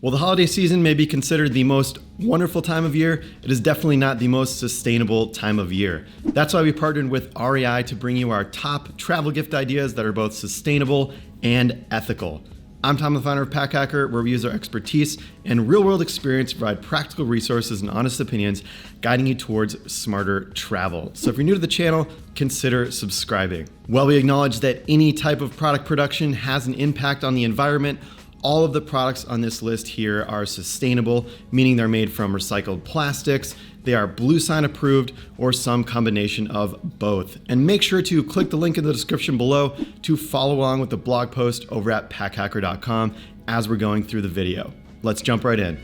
While the holiday season may be considered the most wonderful time of year, it is definitely not the most sustainable time of year. That's why we partnered with REI to bring you our top travel gift ideas that are both sustainable and ethical. I'm Tom, the founder of Packhacker, where we use our expertise and real-world experience to provide practical resources and honest opinions, guiding you towards smarter travel. So if you're new to the channel, consider subscribing. While we acknowledge that any type of product production has an impact on the environment, all of the products on this list here are sustainable, meaning they're made from recycled plastics, they are bluesign approved, or some combination of both. And make sure to click the link in the description below to follow along with the blog post over at packhacker.com as we're going through the video. Let's jump right in.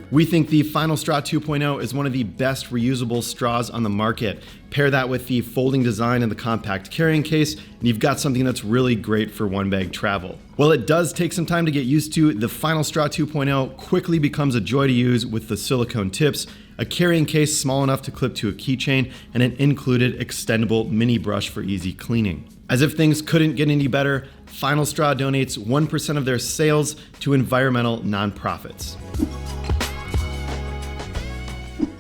We think the FinalStraw 2.0 is one of the best reusable straws on the market. Pair that with the folding design and the compact carrying case, and you've got something that's really great for one bag travel. While it does take some time to get used to, the FinalStraw 2.0 quickly becomes a joy to use with the silicone tips, a carrying case small enough to clip to a keychain, and an included extendable mini brush for easy cleaning. As if things couldn't get any better, FinalStraw donates 1% of their sales to environmental nonprofits.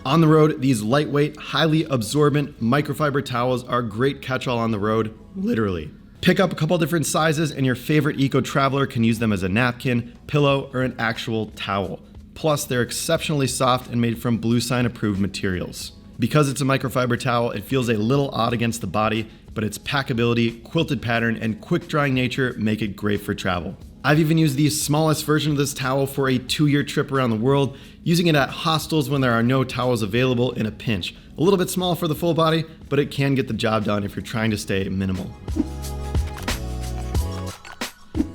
On the road, these lightweight, highly absorbent microfiber towels are a great catch-all on the road, literally. Pick up a couple different sizes and your favorite eco-traveler can use them as a napkin, pillow, or an actual towel. Plus, they're exceptionally soft and made from bluesign approved materials. Because it's a microfiber towel, it feels a little odd against the body, but its packability, quilted pattern, and quick drying nature make it great for travel. I've even used the smallest version of this towel for a 2-year trip around the world, using it at hostels when there are no towels available in a pinch. A little bit small for the full body, but it can get the job done if you're trying to stay minimal.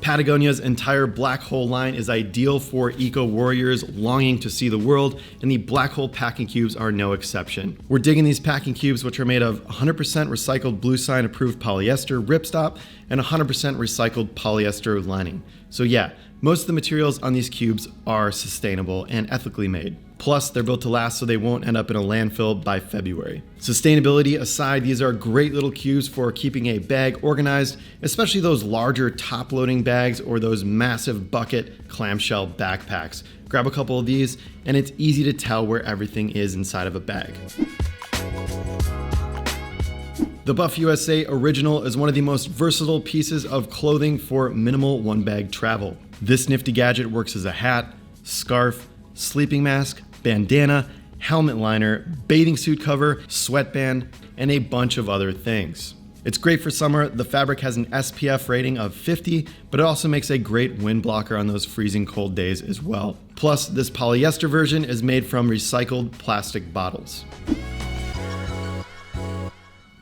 Patagonia's entire black hole line is ideal for eco-warriors longing to see the world, and the black hole packing cubes are no exception. We're digging these packing cubes, which are made of 100% recycled bluesign approved polyester ripstop and 100% recycled polyester lining. So yeah, most of the materials on these cubes are sustainable and ethically made. Plus, they're built to last so they won't end up in a landfill by February. Sustainability aside, these are great little cubes for keeping a bag organized, especially those larger top-loading bags or those massive bucket clamshell backpacks. Grab a couple of these, and it's easy to tell where everything is inside of a bag. The Buff USA Original is one of the most versatile pieces of clothing for minimal one-bag travel. This nifty gadget works as a hat, scarf, sleeping mask, bandana, helmet liner, bathing suit cover, sweatband, and a bunch of other things. It's great for summer. The fabric has an SPF rating of 50, but it also makes a great wind blocker on those freezing cold days as well. Plus, this polyester version is made from recycled plastic bottles.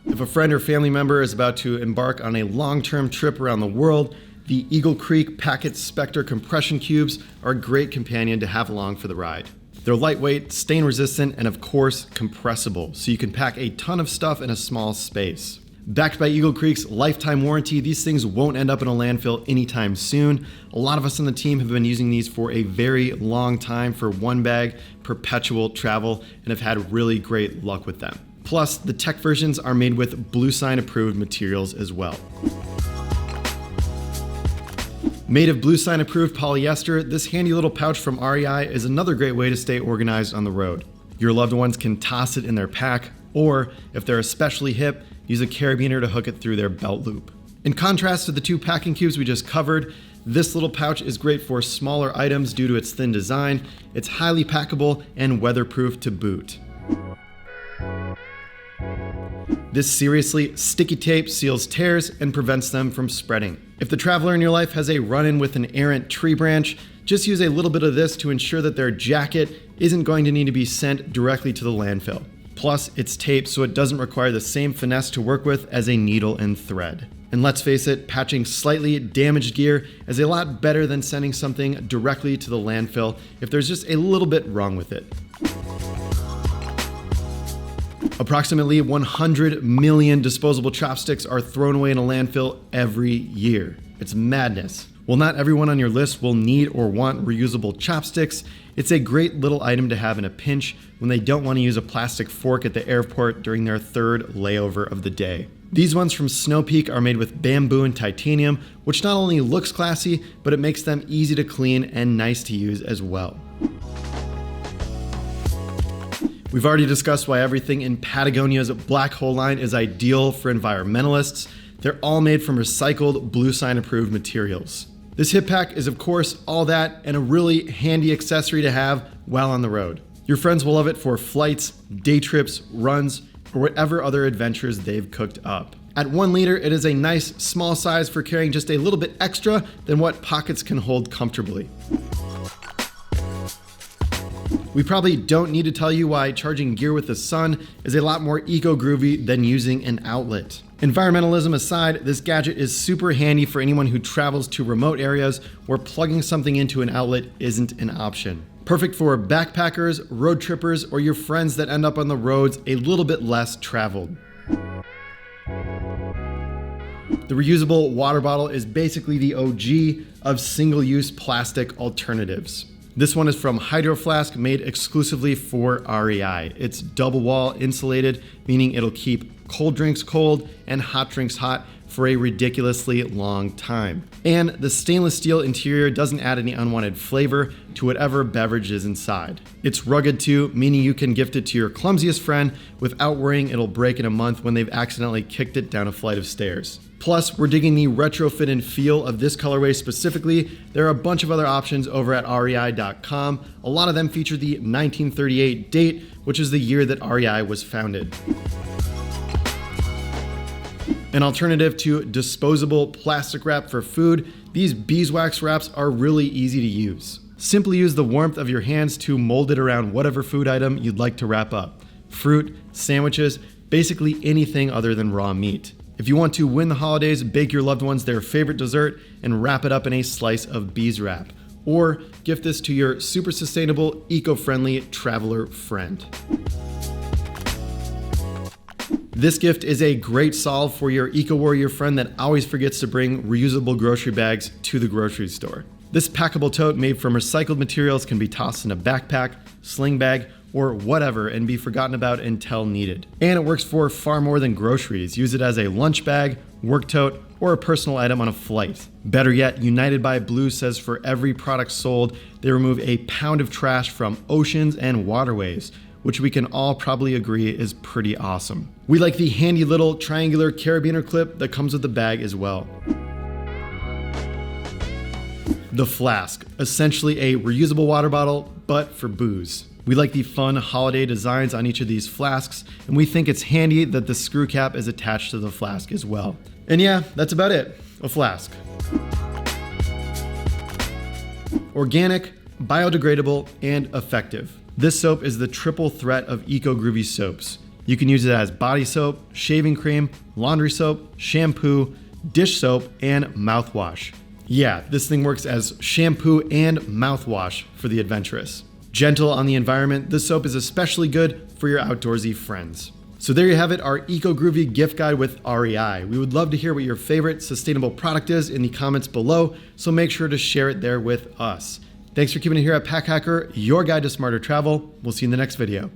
If a friend or family member is about to embark on a long-term trip around the world, the Eagle Creek Packet Specter compression cubes are a great companion to have along for the ride. They're lightweight, stain resistant, and of course, compressible, so you can pack a ton of stuff in a small space. Backed by Eagle Creek's lifetime warranty, these things won't end up in a landfill anytime soon. A lot of us on the team have been using these for a very long time for one bag, perpetual travel, and have had really great luck with them. Plus, the tech versions are made with bluesign approved materials as well. Made of bluesign approved polyester, this handy little pouch from REI is another great way to stay organized on the road. Your loved ones can toss it in their pack, or if they're especially hip, use a carabiner to hook it through their belt loop. In contrast to the two packing cubes we just covered, this little pouch is great for smaller items due to its thin design. It's highly packable and weatherproof to boot. This seriously sticky tape seals tears and prevents them from spreading. If the traveler in your life has a run-in with an errant tree branch, just use a little bit of this to ensure that their jacket isn't going to need to be sent directly to the landfill. Plus, it's taped so it doesn't require the same finesse to work with as a needle and thread. And let's face it, patching slightly damaged gear is a lot better than sending something directly to the landfill if there's just a little bit wrong with it. Approximately 100 million disposable chopsticks are thrown away in a landfill every year. It's madness. While not everyone on your list will need or want reusable chopsticks, it's a great little item to have in a pinch when they don't want to use a plastic fork at the airport during their third layover of the day. These ones from Snow Peak are made with bamboo and titanium, which not only looks classy, but it makes them easy to clean and nice to use as well. We've already discussed why everything in Patagonia's Black Hole line is ideal for environmentalists. They're all made from recycled bluesign approved materials. This hip pack is of course all that and a really handy accessory to have while on the road. Your friends will love it for flights, day trips, runs, or whatever other adventures they've cooked up. At 1 liter, it is a nice small size for carrying just a little bit extra than what pockets can hold comfortably. We probably don't need to tell you why charging gear with the sun is a lot more eco-groovy than using an outlet. Environmentalism aside, this gadget is super handy for anyone who travels to remote areas where plugging something into an outlet isn't an option. Perfect for backpackers, road trippers, or your friends that end up on the roads a little bit less traveled. The reusable water bottle is basically the OG of single-use plastic alternatives. This one is from Hydro Flask, made exclusively for REI. It's double wall insulated, meaning it'll keep cold drinks cold and hot drinks hot for a ridiculously long time. And the stainless steel interior doesn't add any unwanted flavor to whatever beverage is inside. It's rugged too, meaning you can gift it to your clumsiest friend without worrying it'll break in a month when they've accidentally kicked it down a flight of stairs. Plus, we're digging the retrofit and feel of this colorway specifically. There are a bunch of other options over at REI.com. A lot of them feature the 1938 date, which is the year that REI was founded. An alternative to disposable plastic wrap for food, these beeswax wraps are really easy to use. Simply use the warmth of your hands to mold it around whatever food item you'd like to wrap up. Fruit, sandwiches, basically anything other than raw meat. If you want to win the holidays, bake your loved ones their favorite dessert and wrap it up in a slice of bees wrap. Or gift this to your super sustainable, eco-friendly traveler friend. This gift is a great solve for your eco-warrior friend that always forgets to bring reusable grocery bags to the grocery store. This packable tote made from recycled materials can be tossed in a backpack, sling bag, or whatever and be forgotten about until needed. And it works for far more than groceries. Use it as a lunch bag, work tote, or a personal item on a flight. Better yet, United by Blue says for every product sold, they remove a pound of trash from oceans and waterways, which we can all probably agree is pretty awesome. We like the handy little triangular carabiner clip that comes with the bag as well. The Flask, essentially a reusable water bottle, but for booze. We like the fun holiday designs on each of these flasks, and we think it's handy that the screw cap is attached to the flask as well. And yeah, that's about it, a flask. Organic, biodegradable, and effective. This soap is the triple threat of eco-groovy soaps. You can use it as body soap, shaving cream, laundry soap, shampoo, dish soap, and mouthwash. Yeah, this thing works as shampoo and mouthwash for the adventurous. Gentle on the environment, this soap is especially good for your outdoorsy friends. So there you have it, our eco-groovy gift guide with REI. We would love to hear what your favorite sustainable product is in the comments below, so make sure to share it there with us. Thanks for keeping it here at Pack Hacker, your guide to smarter travel. We'll see you in the next video.